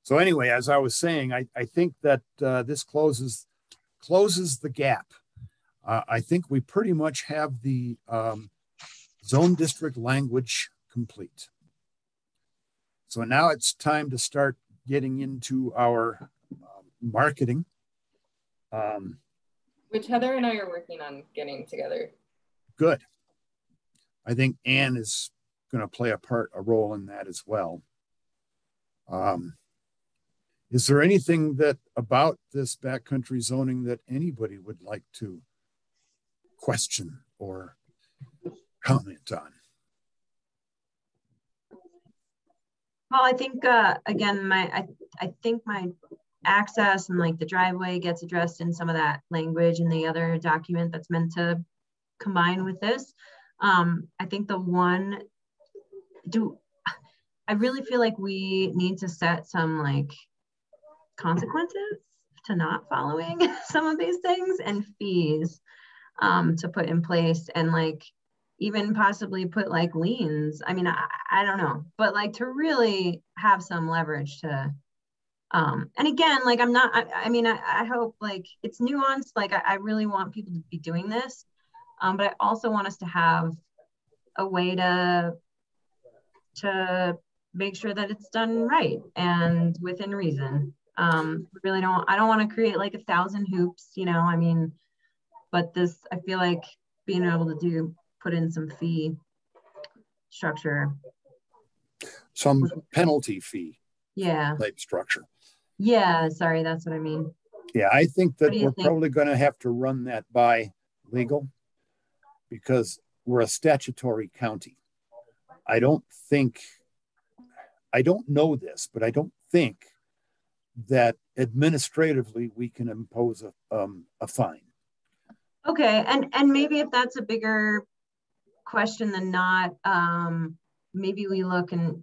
So anyway, as I was saying, I think that this closes the gap. I think we pretty much have the zone district language complete. So now it's time to start getting into our marketing. Which Heather and I are working on getting together. Good. I think Anne is going to play a role in that as well. Is there anything that about this backcountry zoning that anybody would like to question or comment on? Well, I think again, I think my access and like the driveway gets addressed in some of that language in the other document that's meant to combine with this. I think I really feel like we need to set some like consequences to not following some of these things and fees to put in place, and like even possibly put like liens. I mean, I don't know, but like to really have some leverage to, and again, like I hope like it's nuanced. Like I really want people to be doing this, but I also want us to have a way to make sure that it's done right and within reason. I don't want to create like 1,000 hoops, I mean, but I feel like being able to put in some fee structure. Some penalty fee. Yeah. Type structure. Yeah, sorry, that's what I mean. Yeah, I think that we're probably going to have to run that by legal because we're a statutory county. I don't know this, but I don't think that administratively we can impose a fine. Okay, and maybe if that's a bigger question than not, maybe we look and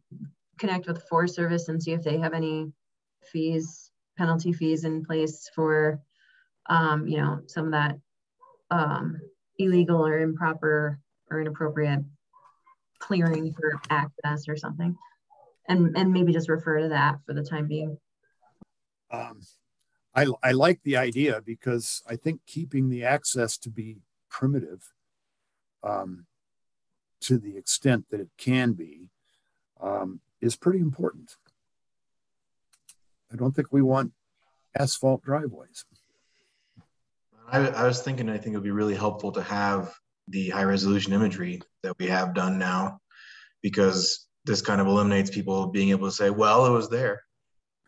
connect with Forest Service and see if they have any penalty fees in place for, some of that illegal or improper or inappropriate clearing for access or something, and maybe just refer to that for the time being. I like the idea because I think keeping the access to be primitive to the extent that it can be is pretty important. I don't think we want asphalt driveways. I was thinking, I think it would be really helpful to have the high resolution imagery that we have done now, because this kind of eliminates people being able to say, well, it was there.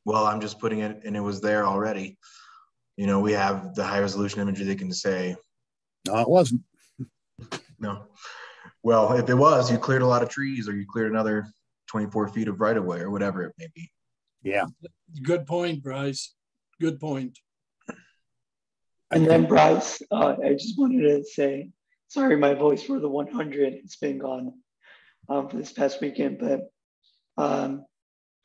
Well, I'm just putting it and it was there already. We have the high resolution imagery. They can say, no, it wasn't. No. Well, if it was, you cleared a lot of trees or you cleared another 24 feet of right of way or whatever it may be. Yeah. Good point, Bryce. Good point. And then Bryce, I just wanted to say, sorry, my voice for the 100, it's been gone for this past weekend, but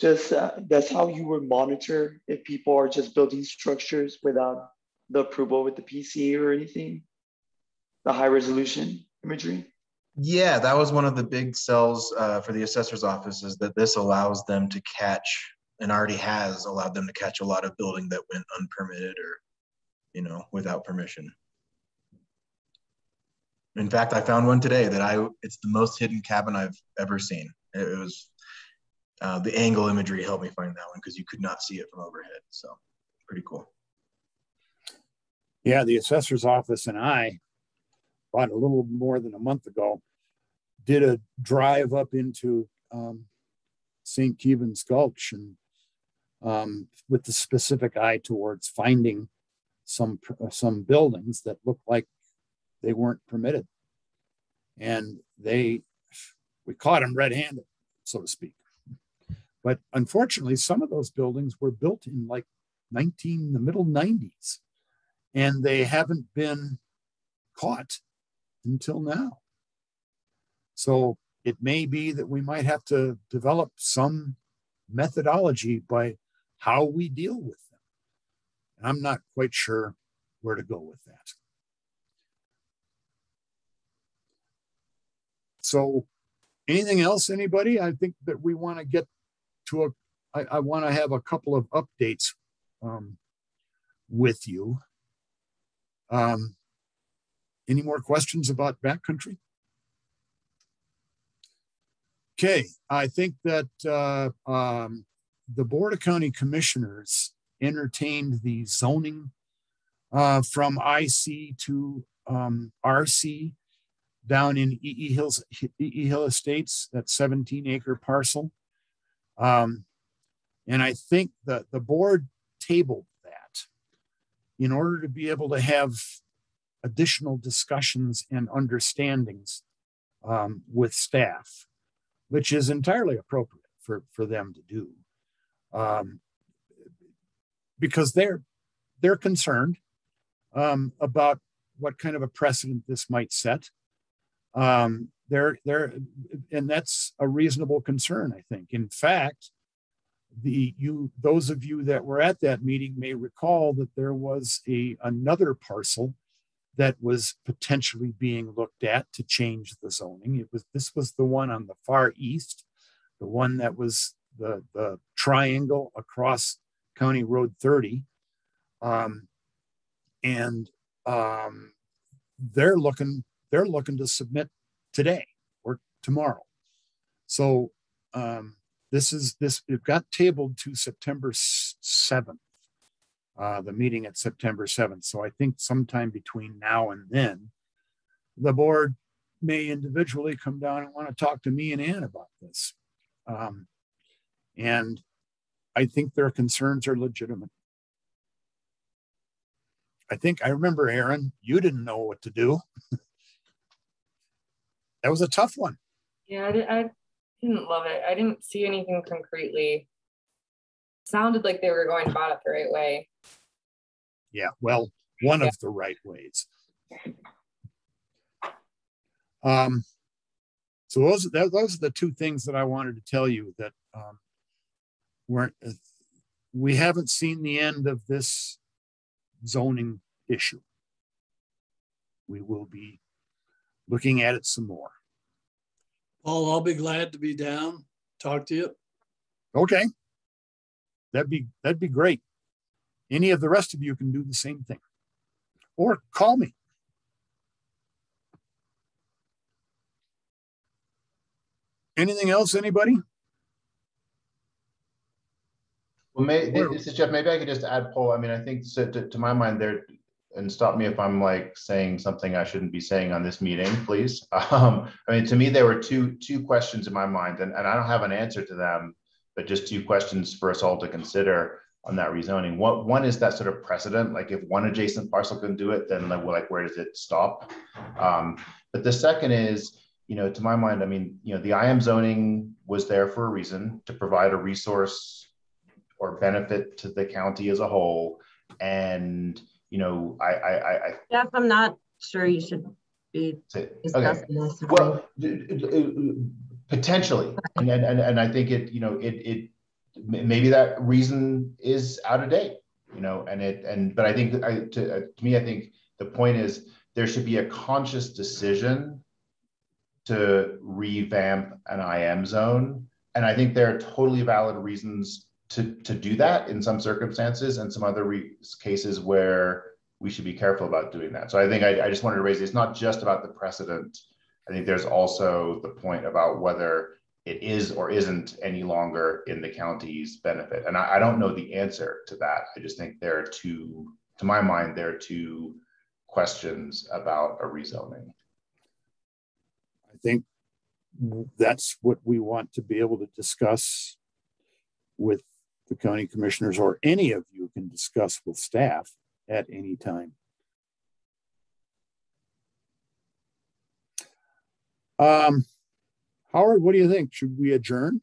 that's how you would monitor if people are just building structures without the approval with the PC or anything, the high resolution imagery. Yeah, that was one of the big sells for the assessor's office, is that this allows them to catch, and already has allowed them to catch, a lot of building that went unpermitted or without permission. In fact, I found one today that it's the most hidden cabin I've ever seen. It was the angle imagery helped me find that one because you could not see it from overhead. So pretty cool. Yeah, the assessor's office and I, about a little more than a month ago, did a drive up into St. Kevin's Gulch, and with the specific eye towards finding some buildings that looked like they weren't permitted, and we caught them red-handed, so to speak. But unfortunately, some of those buildings were built in like the middle 90s, and they haven't been caught until now. So it may be that we might have to develop some methodology by how we deal with them. And I'm not quite sure where to go with that. So anything else, anybody? I think that we want to get to I want to have a couple of updates with you. Any more questions about backcountry? Okay, I think that the Board of County Commissioners entertained the zoning from IC to RC down in EE Hill Estates, that 17-acre parcel. And I think that the board tabled that in order to be able to have additional discussions and understandings with staff, which is entirely appropriate for them to do. Because they're concerned about what kind of a precedent this might set. And that's a reasonable concern, I think. In fact, those of you that were at that meeting may recall that there was another parcel that was potentially being looked at to change the zoning. This was the one on the far east, the one that was the triangle across County Road 30. They're looking to submit today or tomorrow. So it got tabled to September 7th, the meeting at September 7th. So I think sometime between now and then, the board may individually come down and want to talk to me and Ann about this. And I think their concerns are legitimate. I remember, Aaron, you didn't know what to do. That was a tough one. Yeah, I didn't love it. I didn't see anything concretely. Sounded like they were going about it the right way. Yeah, well, one of the right ways. So those are the two things that I wanted to tell you that we haven't seen the end of this zoning issue. We will be looking at it some more. Paul, I'll be glad to be down, talk to you. Okay. That'd be great. Any of the rest of you can do the same thing. Or call me. Anything else, anybody? Well, this is Jeff. Maybe I could just add, Paul. I mean, I think to my mind there, and stop me if I'm like saying something I shouldn't be saying on this meeting, please. I mean, to me, there were two questions in my mind, and I don't have an answer to them, but just two questions for us all to consider on that rezoning. One is that sort of precedent, like if one adjacent parcel can do it, then like where does it stop? But the second is, to my mind, I mean, the IM zoning was there for a reason, to provide a resource or benefit to the county as a whole. And, Jeff, I'm not sure you should be discussing this. Well, potentially. And I think it maybe that reason is out of date, but I think to me, I think the point is there should be a conscious decision to revamp an IM zone. And I think there are totally valid reasons to do that in some circumstances, and some other cases where we should be careful about doing that. So I think I just wanted to raise, it's not just about the precedent. I think there's also the point about whether it is or isn't any longer in the county's benefit. And I don't know the answer to that. I just think there are to my mind, there are two questions about a rezoning. I think that's what we want to be able to discuss with the county commissioners, or any of you can discuss with staff at any time. Howard, what do you think? Should we adjourn?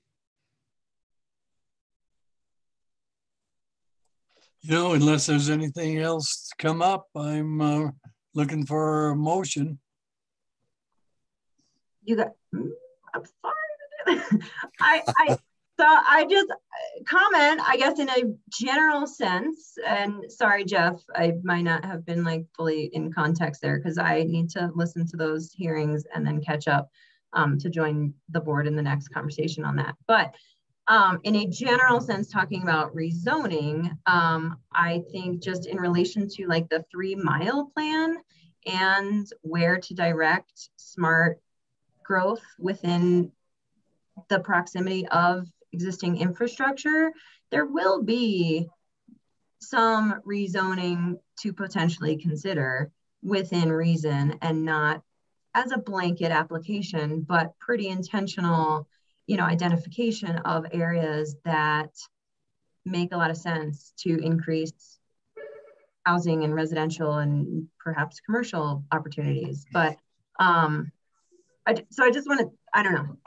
Unless there's anything else to come up, I'm looking for a motion. I'm sorry. So I just comment, I guess, in a general sense, and sorry, Jeff, I might not have been like fully in context there because I need to listen to those hearings and then catch up to join the board in the next conversation on that. But in a general sense, talking about rezoning, I think just in relation to like the 3 mile plan and where to direct smart growth within the proximity of existing infrastructure, there will be some rezoning to potentially consider within reason, and not as a blanket application, but pretty intentional, you know, identification of areas that make a lot of sense to increase housing and residential and perhaps commercial opportunities. But so I just want to, I don't know.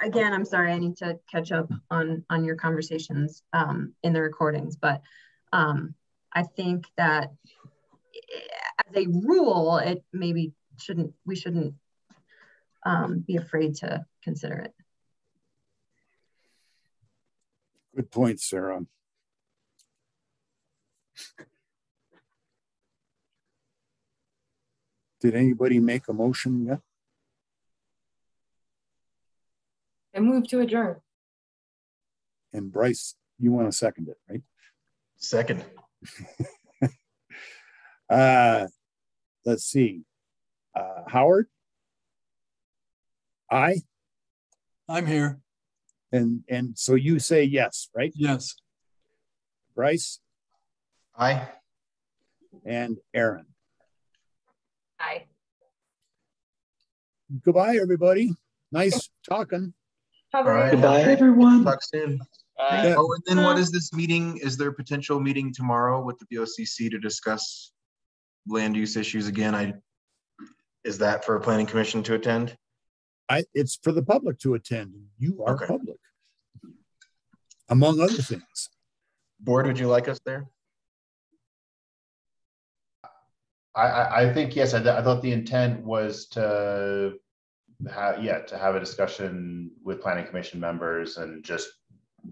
Again, I'm sorry, I need to catch up on your conversations in the recordings, but I think that as a rule, it maybe we shouldn't be afraid to consider it. Good point, Sarah. Did anybody make a motion yet? I move to adjourn. And Bryce, you want to second it, right? Second. Let's see. Howard? Aye. I'm here. And so you say yes, right? Yes. Bryce? Aye. And Aaron? Aye. Goodbye, everybody. Nice talking. Have a All right. good Goodbye, everyone. Talk soon. Yeah. Oh, and then what is this meeting? Is there a potential meeting tomorrow with the BOCC to discuss land use issues again? Is that for a planning commission to attend? It's for the public to attend. You are Okay. public, among other things. Board, would you like us there? I think yes. I thought the intent was to have a discussion with planning commission members and just,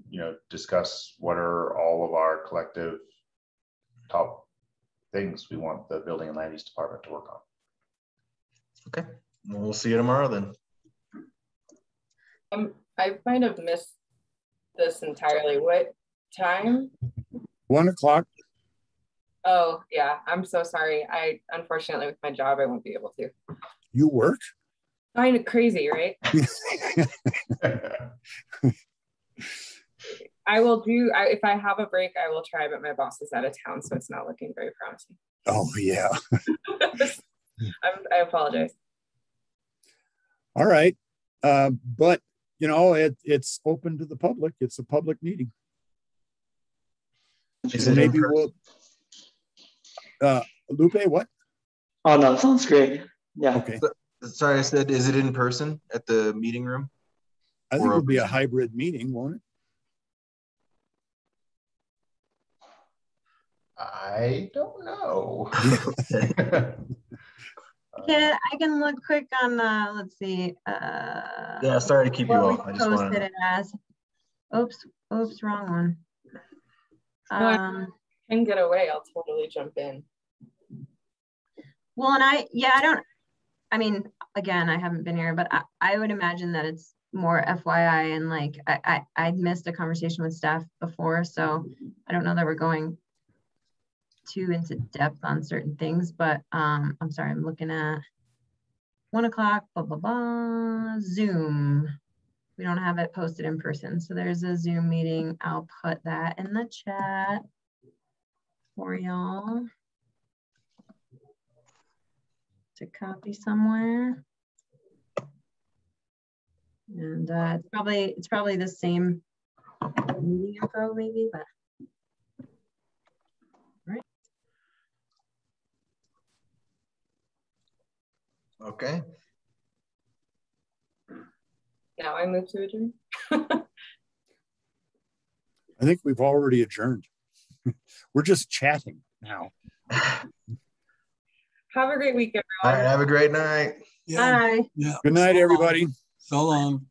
you know, discuss what are all of our collective top things we want the building and land use department to work on. Okay, well, we'll see you tomorrow then. I might have missed this entirely. What time? 1 o'clock. Oh yeah, I'm so sorry. I unfortunately with my job I won't be able to. You work? Kind of crazy, right? I will do. If I have a break, I will try. But my boss is out of town, so it's not looking very promising. Oh yeah. I apologize. All right. But you know, it's open to the public. It's a public meeting. So maybe we'll. Lupe, what? Oh no, sounds great. Yeah. Okay. Sorry, I said, is it in person at the meeting room? I think it'll be a hybrid meeting, won't it? I don't know. Yeah, I can look quick on let's see. Yeah, sorry to keep you what off. we I just posted wanted it as. Oops, wrong one. No, can get away, I'll totally jump in. Well, and I mean, again, I haven't been here, but I would imagine that it's more FYI, and like I missed a conversation with staff before, so I don't know that we're going too into depth on certain things, but I'm sorry, I'm looking at 1 o'clock, blah, blah, blah, Zoom. We don't have it posted in person, so there's a Zoom meeting. I'll put that in the chat for y'all to copy somewhere. And it's probably the same meeting info maybe, but right. Okay. Now I move to adjourn. I think we've already adjourned. We're just chatting now. Have a great week, All everyone. right, have a great night. Yeah. Bye. Yeah. Good night, So long. everybody. So long.